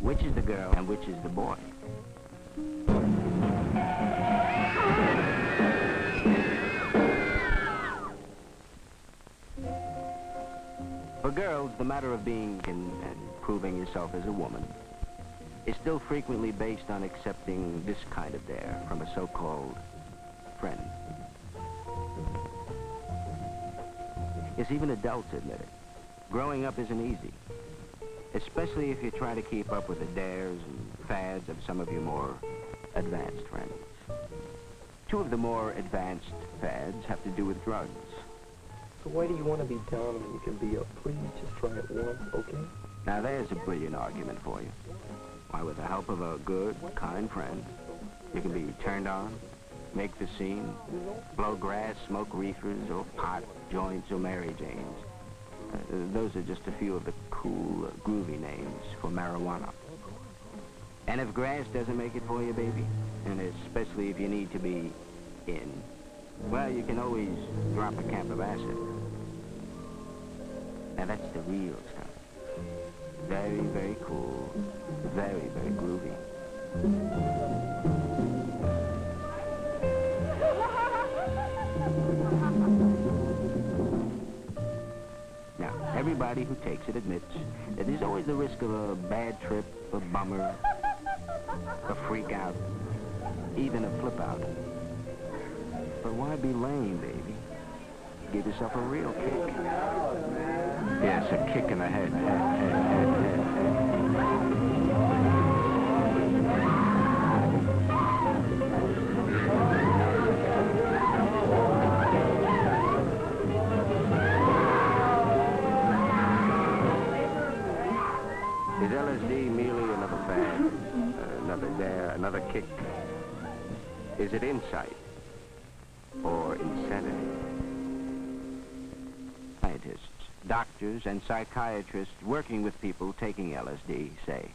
which is the girl and which is the boy. For girls, the matter of being and proving yourself as a woman is still frequently based on accepting this kind of dare from a so-called friend. Yes, even adults admit it. Growing up isn't easy, especially if you try to keep up with the dares and fads of some of your more advanced friends. Two of the more advanced fads have to do with drugs. So why do you want to be down when you can be up? Please just try it once, okay? Now there's a brilliant argument for you. Why, with the help of a good, kind friend, you can be turned on, make the scene, blow grass, smoke reefers, or pot, joints, or Mary Janes. Those are just a few of the cool, groovy names for marijuana. And if grass doesn't make it for you, baby, and especially if you need to be in, well, you can always drop a camp of acid. Now that's the real stuff. Very, very cool, very, very groovy. Now, everybody who takes it admits that there's always the risk of a bad trip, a bummer, a freak out, even a flip out. But why be lame, baby? Give yourself a real kick. Yes, a kick in the head. Is LSD merely another fad, another dare, another kick? Is it insight or insanity? Scientists, doctors, and psychiatrists working with people taking LSD say,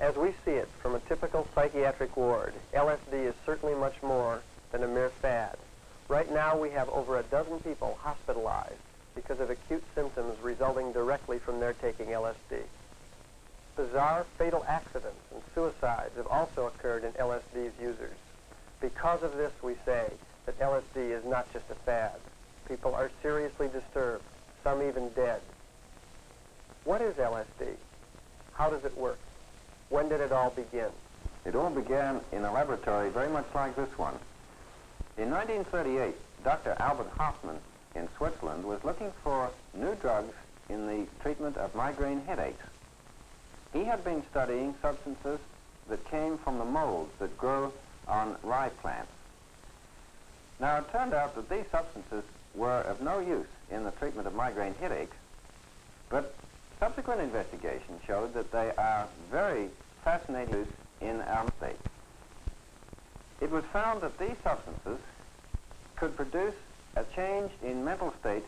as we see it from a typical psychiatric ward, LSD is certainly much more than a mere fad. Right now we have over a dozen people hospitalized because of acute symptoms resulting directly from their taking LSD. Bizarre fatal accidents and suicides have also occurred in LSD's users. Because of this, we say that LSD is not just a fad. People are seriously disturbed, some even dead. What is LSD? How does it work? When did it all begin? It all began in a laboratory very much like this one. In 1938, Dr. Albert Hoffman in Switzerland was looking for new drugs in the treatment of migraine headaches. He had been studying substances that came from the molds that grow on rye plants. Now, it turned out that these substances were of no use in the treatment of migraine headaches, but subsequent investigation showed that they are very fascinating use in our state. It was found that these substances could produce a change in mental state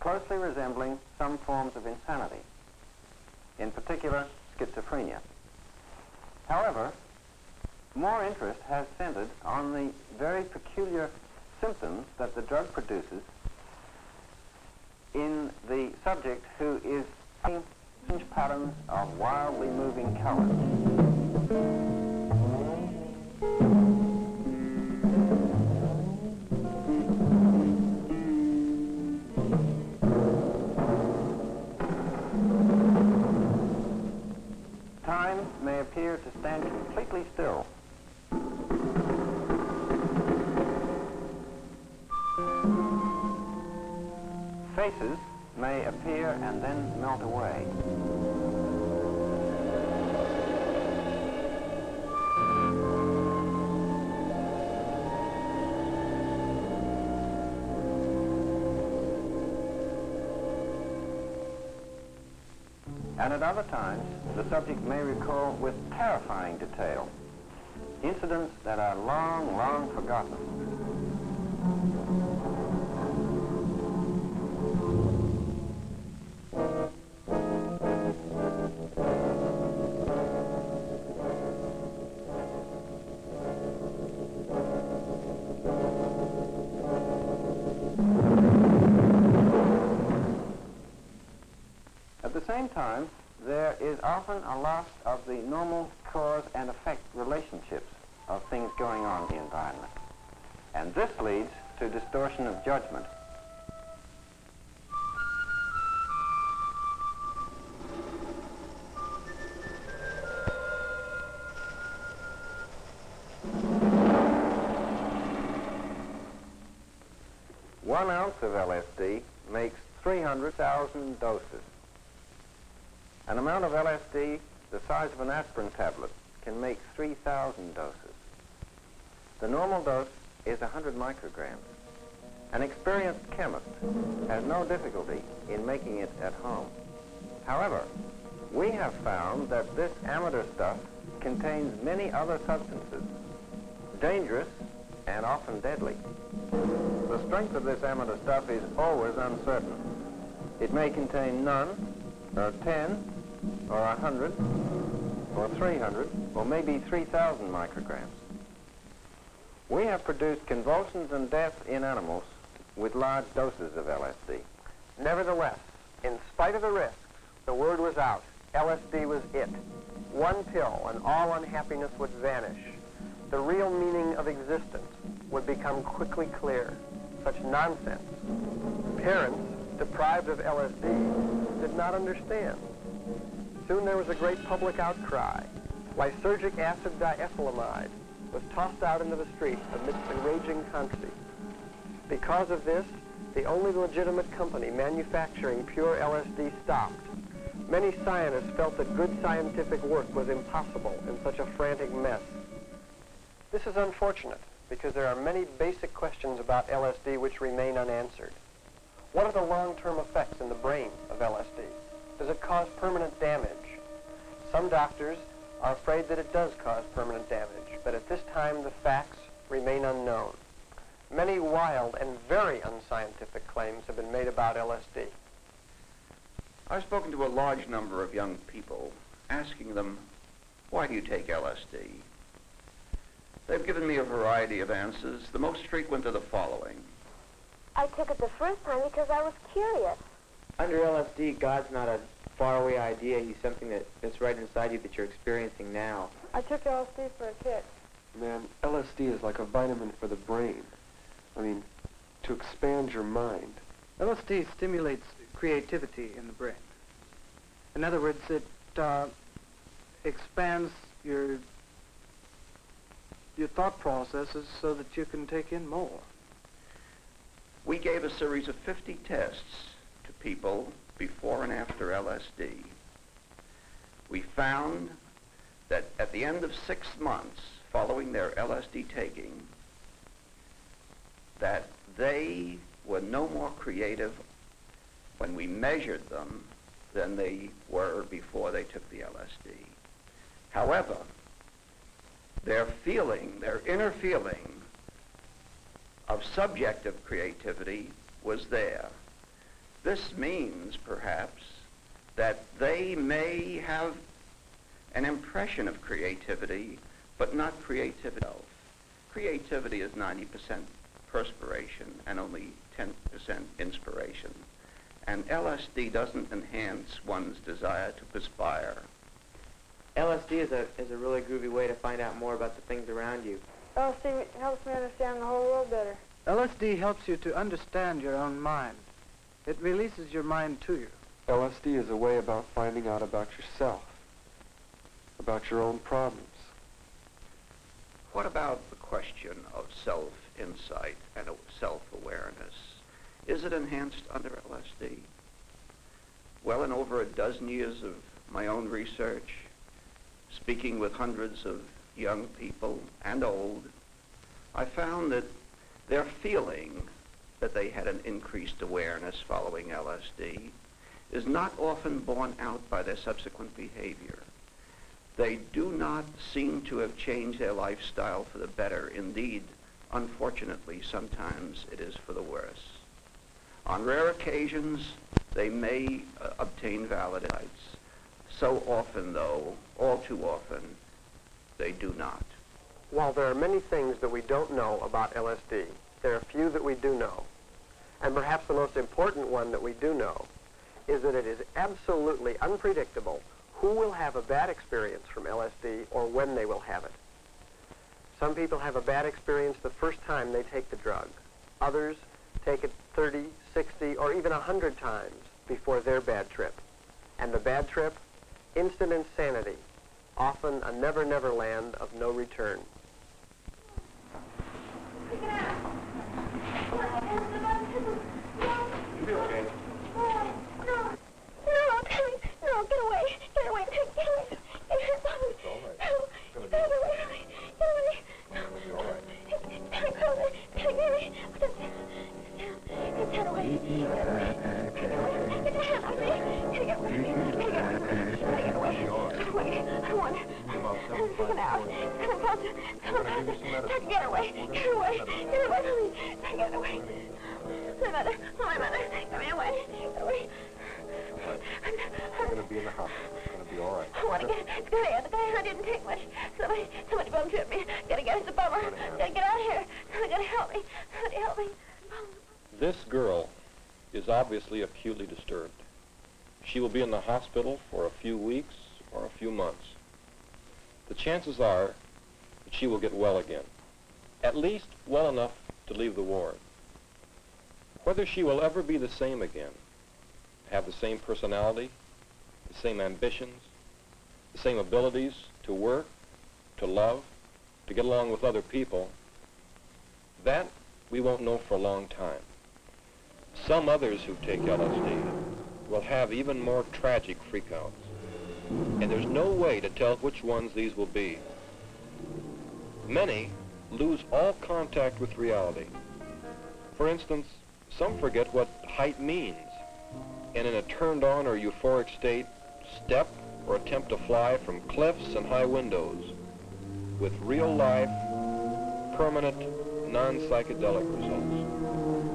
closely resembling some forms of insanity, in particular schizophrenia. However, more interest has centered on the very peculiar symptoms that the drug produces in the subject who is seeing strange patterns of wildly moving colors. Time may appear to stand completely still. Faces may appear and then melt away. And at other times, the subject may recall with terrifying detail incidents that are long, long forgotten. At the same time, there is often a loss of the normal cause and effect relationships of things going on in the environment. And this leads to distortion of judgment. One ounce of LSD makes 300,000 doses. An amount of LSD the size of an aspirin tablet can make 3,000 doses. The normal dose is 100 micrograms. An experienced chemist has no difficulty in making it at home. However, we have found that this amateur stuff contains many other substances, dangerous and often deadly. The strength of this amateur stuff is always uncertain. It may contain none, or 10, or 100, or 300, or maybe 3,000 micrograms. We have produced convulsions and death in animals with large doses of LSD. Nevertheless, in spite of the risks, the word was out. LSD was it. One pill and all unhappiness would vanish. The real meaning of existence would become quickly clear. Such nonsense. Parents, deprived of LSD, did not understand. Soon there was a great public outcry. Lysergic acid diethylamide was tossed out into the streets amidst a raging controversy. Because of this, the only legitimate company manufacturing pure LSD stopped. Many scientists felt that good scientific work was impossible in such a frantic mess. This is unfortunate because there are many basic questions about LSD which remain unanswered. What are the long-term effects in the brain of LSD? Does it cause permanent damage? Some doctors are afraid that it does cause permanent damage, but at this time the facts remain unknown. Many wild and very unscientific claims have been made about LSD. I've spoken to a large number of young people, asking them, why do you take LSD? They've given me a variety of answers. The most frequent are the following. I took it the first time because I was curious. Under LSD, God's not a faraway idea. He's something that's right inside you that you're experiencing now. I took LSD for a kick. Man, LSD is like a vitamin for the brain. I mean, to expand your mind. LSD stimulates creativity in the brain. In other words, it expands your thought processes so that you can take in more. We gave a series of 50 tests to people before and after LSD. We found that at the end of 6 months following their LSD taking, that they were no more creative when we measured them than they were before they took the LSD. However, their inner feeling of subjective creativity was there. This means, perhaps, that they may have an impression of creativity, but not creativity. Creativity is 90% perspiration and only 10% inspiration. And LSD doesn't enhance one's desire to perspire. LSD is a really groovy way to find out more about the things around you. LSD helps me understand the whole world better. LSD helps you to understand your own mind. It releases your mind to you. LSD is a way about finding out about yourself, about your own problems. What about the question of self-insight and self-awareness? Is it enhanced under LSD? Well, in over a dozen years of my own research, speaking with hundreds of young people and old, I found that their feeling that they had an increased awareness following LSD is not often borne out by their subsequent behavior. They do not seem to have changed their lifestyle for the better. Indeed, unfortunately, sometimes it is for the worse. On rare occasions, they may obtain valid insights. So often, though, all too often, they do not. While there are many things that we don't know about LSD, there are few that we do know. And perhaps the most important one that we do know is that it is absolutely unpredictable who will have a bad experience from LSD or when they will have it. Some people have a bad experience the first time they take the drug. Others take it 30, 60, or even 100 times before their bad trip. And the bad trip? Instant insanity, often a never-never land of no return. You'll be okay. No, Tommy, no, get away, get away, get away. It's all right. No, get away from me, get away. It's all right. Tommy, close it, Tommy, get away. It's down away. Get away. Get away. Get away. Get away. I want it. Take it out. Get away. Get away. Get away from me. Get away. My mother. Get me away. Get away. You're going to be in the hospital. It's going to be all right. I want to get... It's good air. The guy didn't take much. Somebody bum tripped me. Gotta get us a bummer. Gotta get out of here. Somebody gotta help me. Somebody help me. This girl is obviously acutely disturbed. She will be in the hospital for a few weeks or a few months. The chances are that she will get well again, at least well enough to leave the ward. Whether she will ever be the same again, have the same personality, the same ambitions, the same abilities to work, to love, to get along with other people, that we won't know for a long time. Some others who take LSD will have even more tragic freakouts, and there's no way to tell which ones these will be. Many lose all contact with reality. For instance, some forget what height means, and in a turned-on or euphoric state, step or attempt to fly from cliffs and high windows with real-life, permanent, non-psychedelic results.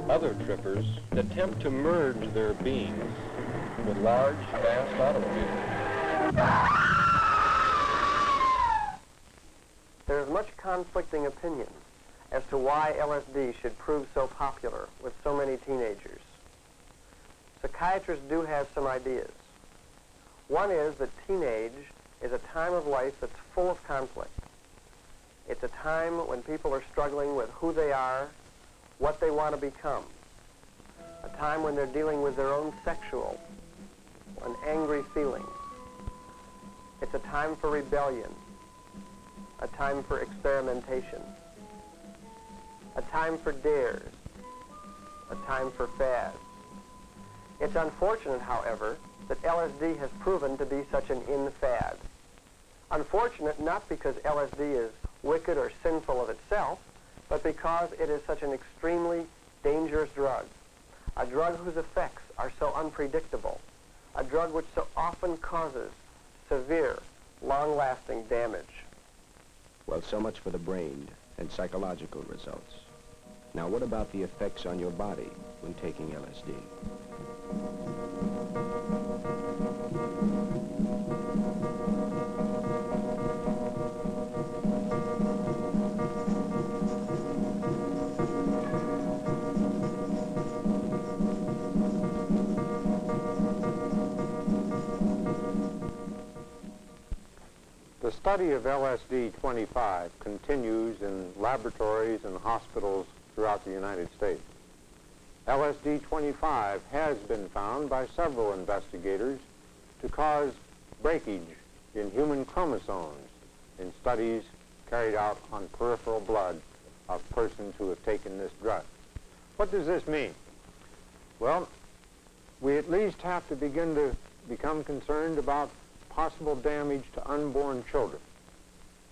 Other trippers attempt to merge their beings with large, fast automobiles. There is much conflicting opinion as to why LSD should prove so popular with so many teenagers. Psychiatrists do have some ideas. One is that teenage is a time of life that's full of conflict. It's a time when people are struggling with who they are, what they want to become. A time when they're dealing with their own sexual and angry feelings. It's a time for rebellion, a time for experimentation, a time for dares, a time for fads. It's unfortunate, however, that LSD has proven to be such an in-fad. Unfortunate not because LSD is wicked or sinful of itself, but because it is such an extremely dangerous drug, a drug whose effects are so unpredictable, a drug which so often causes severe, long-lasting damage. Well, so much for the brain and psychological results. Now, what about the effects on your body when taking LSD? The study of LSD-25 continues in laboratories and hospitals throughout the United States. LSD-25 has been found by several investigators to cause breakage in human chromosomes in studies carried out on peripheral blood of persons who have taken this drug. What does this mean? Well, we at least have to begin to become concerned about possible damage to unborn children.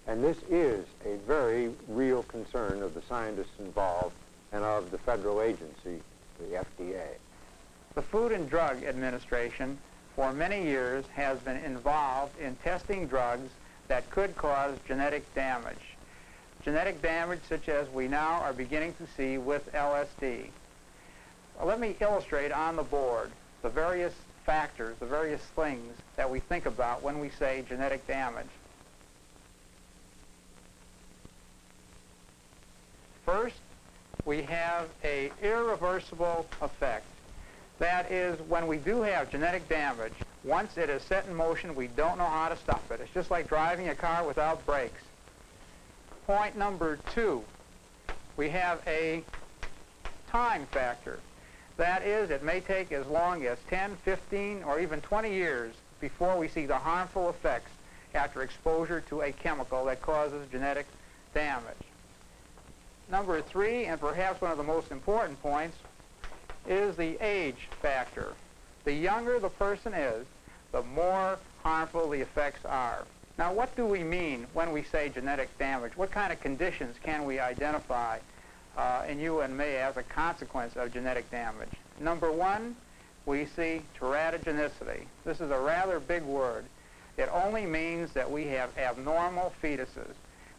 And this is a very real concern of the scientists involved and of the federal agency, the FDA. The Food and Drug Administration for many years has been involved in testing drugs that could cause genetic damage. Genetic damage such as we now are beginning to see with LSD. Let me illustrate on the board the various factors, the various things that we think about when we say genetic damage. First, we have an irreversible effect. That is, when we do have genetic damage, once it is set in motion, we don't know how to stop it. It's just like driving a car without brakes. Point number 2, we have a time factor. That is, it may take as long as 10, 15, or even 20 years before we see the harmful effects after exposure to a chemical that causes genetic damage. Number 3, and perhaps one of the most important points, is the age factor. The younger the person is, the more harmful the effects are. Now, what do we mean when we say genetic damage? What kind of conditions can we identify in you and me as a consequence of genetic damage? Number 1, we see teratogenicity. This is a rather big word. It only means that we have abnormal fetuses.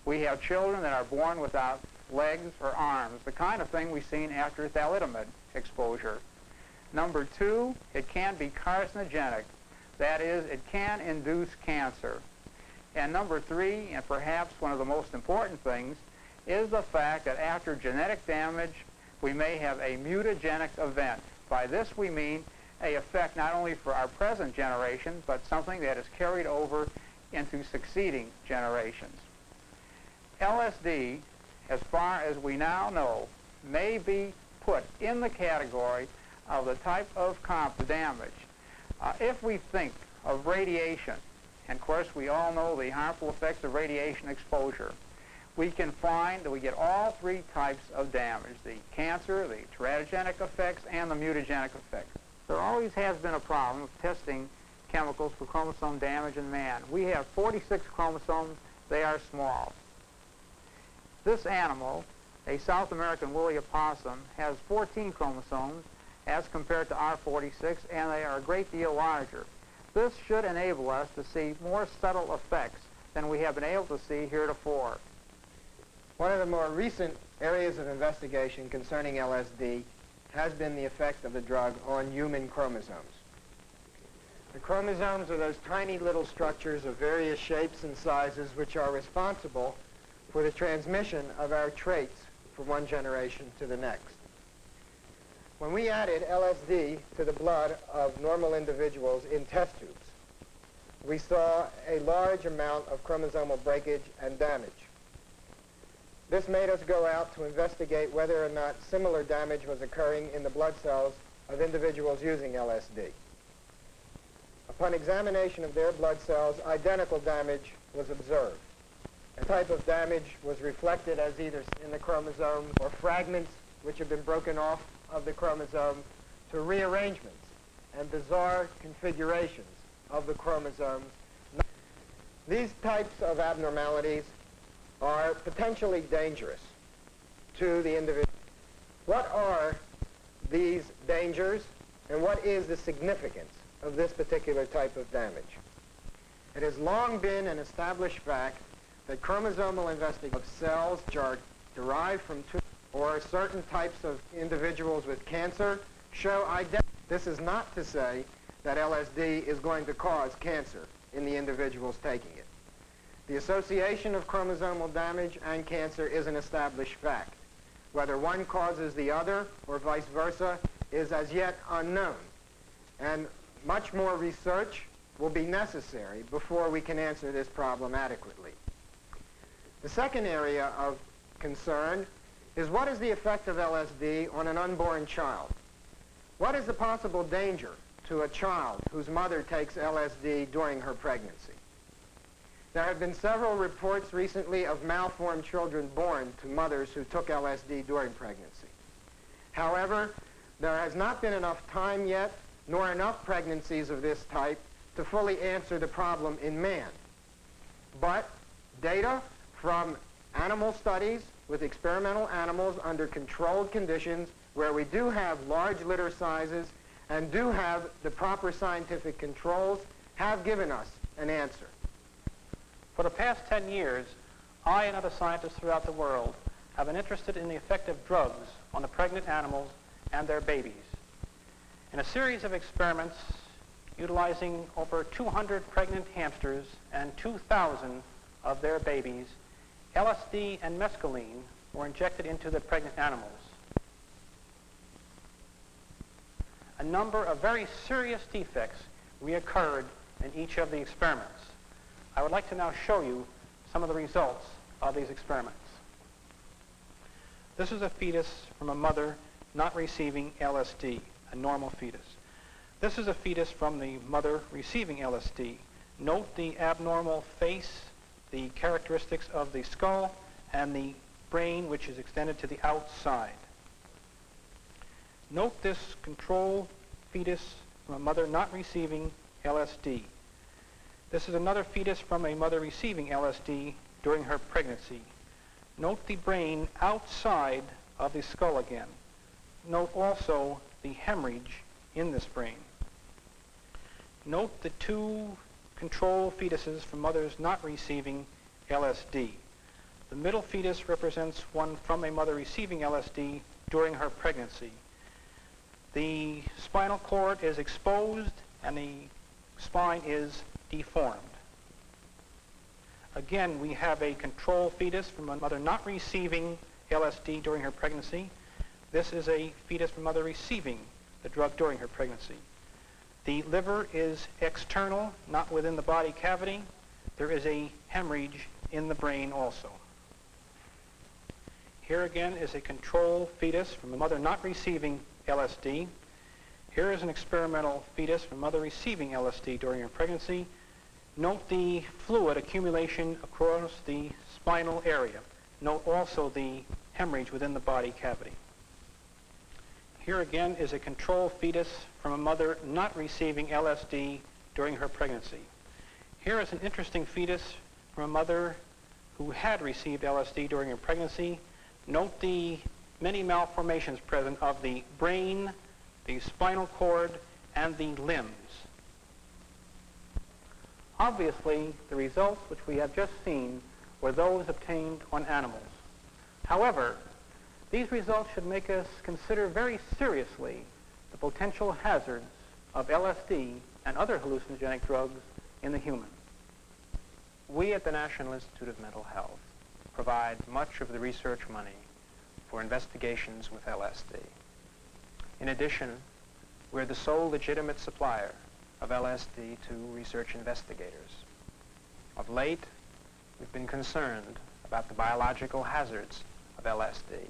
We have children that are born without legs or arms, the kind of thing we've seen after thalidomide exposure. Number 2, it can be carcinogenic. That is, it can induce cancer. And number 3, and perhaps one of the most important things, is the fact that after genetic damage, we may have a mutagenic event. By this we mean an effect not only for our present generation, but something that is carried over into succeeding generations. LSD, as far as we now know, may be put in the category of the type of damage. If we think of radiation, and of course we all know the harmful effects of radiation exposure, we can find that we get all 3 types of damage: the cancer, the teratogenic effects, and the mutagenic effects. There always has been a problem of testing chemicals for chromosome damage in man. We have 46 chromosomes. They are small. This animal, a South American woolly opossum, has 14 chromosomes as compared to our 46, and they are a great deal larger. This should enable us to see more subtle effects than we have been able to see heretofore. One of the more recent areas of investigation concerning LSD has been the effect of the drug on human chromosomes. The chromosomes are those tiny little structures of various shapes and sizes which are responsible for the transmission of our traits from one generation to the next. When we added LSD to the blood of normal individuals in test tubes, we saw a large amount of chromosomal breakage and damage. This made us go out to investigate whether or not similar damage was occurring in the blood cells of individuals using LSD. Upon examination of their blood cells, identical damage was observed. The type of damage was reflected as either in the chromosome or fragments which have been broken off of the chromosome to rearrangements and bizarre configurations of the chromosomes. These types of abnormalities are potentially dangerous to the individual. What are these dangers, and what is the significance of this particular type of damage? It has long been an established fact that chromosomal investigation of cells which are derived from or certain types of individuals with cancer show identity. This is not to say that LSD is going to cause cancer in the individuals taking it. The association of chromosomal damage and cancer is an established fact. Whether one causes the other or vice versa is as yet unknown, and much more research will be necessary before we can answer this problem adequately. The second area of concern is what is the effect of LSD on an unborn child? What is the possible danger to a child whose mother takes LSD during her pregnancy? There have been several reports recently of malformed children born to mothers who took LSD during pregnancy. However, there has not been enough time yet, nor enough pregnancies of this type, to fully answer the problem in man. But data from animal studies with experimental animals under controlled conditions where we do have large litter sizes and do have the proper scientific controls have given us an answer. For the past 10 years, I and other scientists throughout the world have been interested in the effect of drugs on the pregnant animals and their babies. In a series of experiments utilizing over 200 pregnant hamsters and 2,000 of their babies, LSD and mescaline were injected into the pregnant animals. a number of very serious defects reoccurred in each of the experiments. I would like to now show you some of the results of these experiments. This is a fetus from a mother not receiving LSD, a normal fetus. This is a fetus from the mother receiving LSD. Note the abnormal face, the characteristics of the skull, and the brain, which is extended to the outside. Note this control fetus from a mother not receiving LSD. This is another fetus from a mother receiving LSD during her pregnancy. Note the brain outside of the skull again. Note also the hemorrhage in this brain. Note the two control fetuses from mothers not receiving LSD. The middle fetus represents one from a mother receiving LSD during her pregnancy. The spinal cord is exposed and the spine is deformed. Again, we have a control fetus from a mother not receiving LSD during her pregnancy. This is a fetus from a mother receiving the drug during her pregnancy. The liver is external, not within the body cavity. There is a hemorrhage in the brain also. Here again is a control fetus from a mother not receiving LSD. Here is an experimental fetus from a mother receiving LSD during her pregnancy. Note the fluid accumulation across the spinal area. Note also the hemorrhage within the body cavity. Here again is a control fetus from a mother not receiving LSD during her pregnancy. Here is an interesting fetus from a mother who had received LSD during her pregnancy. Note the many malformations present of the brain, the spinal cord, and the limbs. Obviously, the results which we have just seen were those obtained on animals. However, these results should make us consider very seriously the potential hazards of LSD and other hallucinogenic drugs in the human. We at the National Institute of Mental Health provide much of the research money for investigations with LSD. In addition, we're the sole legitimate supplier of LSD to research investigators. Of late, we've been concerned about the biological hazards of LSD,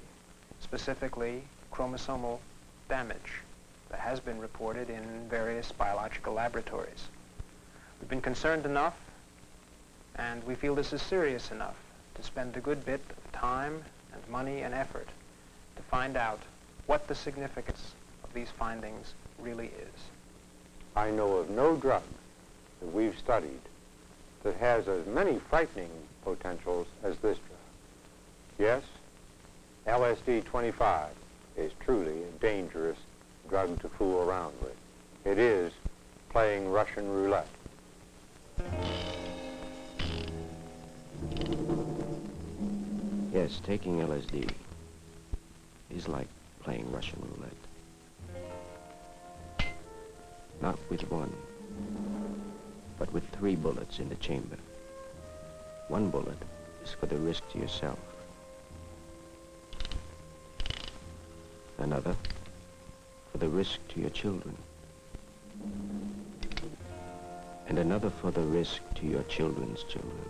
specifically chromosomal damage that has been reported in various biological laboratories. We've been concerned enough, and we feel this is serious enough to spend a good bit of time and money and effort to find out what the significance of these findings really is. I know of no drug that we've studied that has as many frightening potentials as this drug. Yes, LSD-25 is truly a dangerous drug to fool around with. It is playing Russian roulette. Yes, taking LSD is like playing Russian roulette. Not with one, but with 3 bullets in the chamber. One bullet is for the risk to yourself. Another for the risk to your children. And another for the risk to your children's children.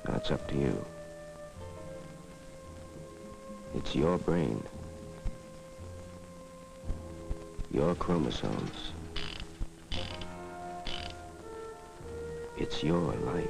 Now it's up to you. It's your brain. Your chromosomes. It's your life.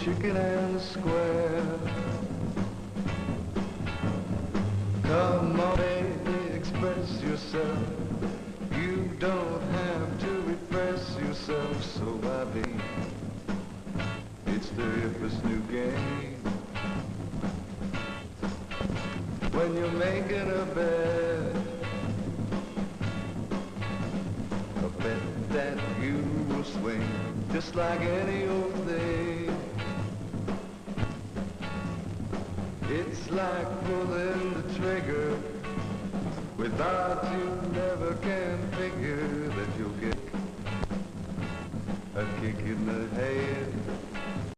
Chicken and square. Come on, baby, express yourself. You don't have to repress yourself so badly. It's the hippest new game. When you're making a bet that you will swing. just like any old thing. It's like pulling the trigger. Without you never can figure that you'll get a kick in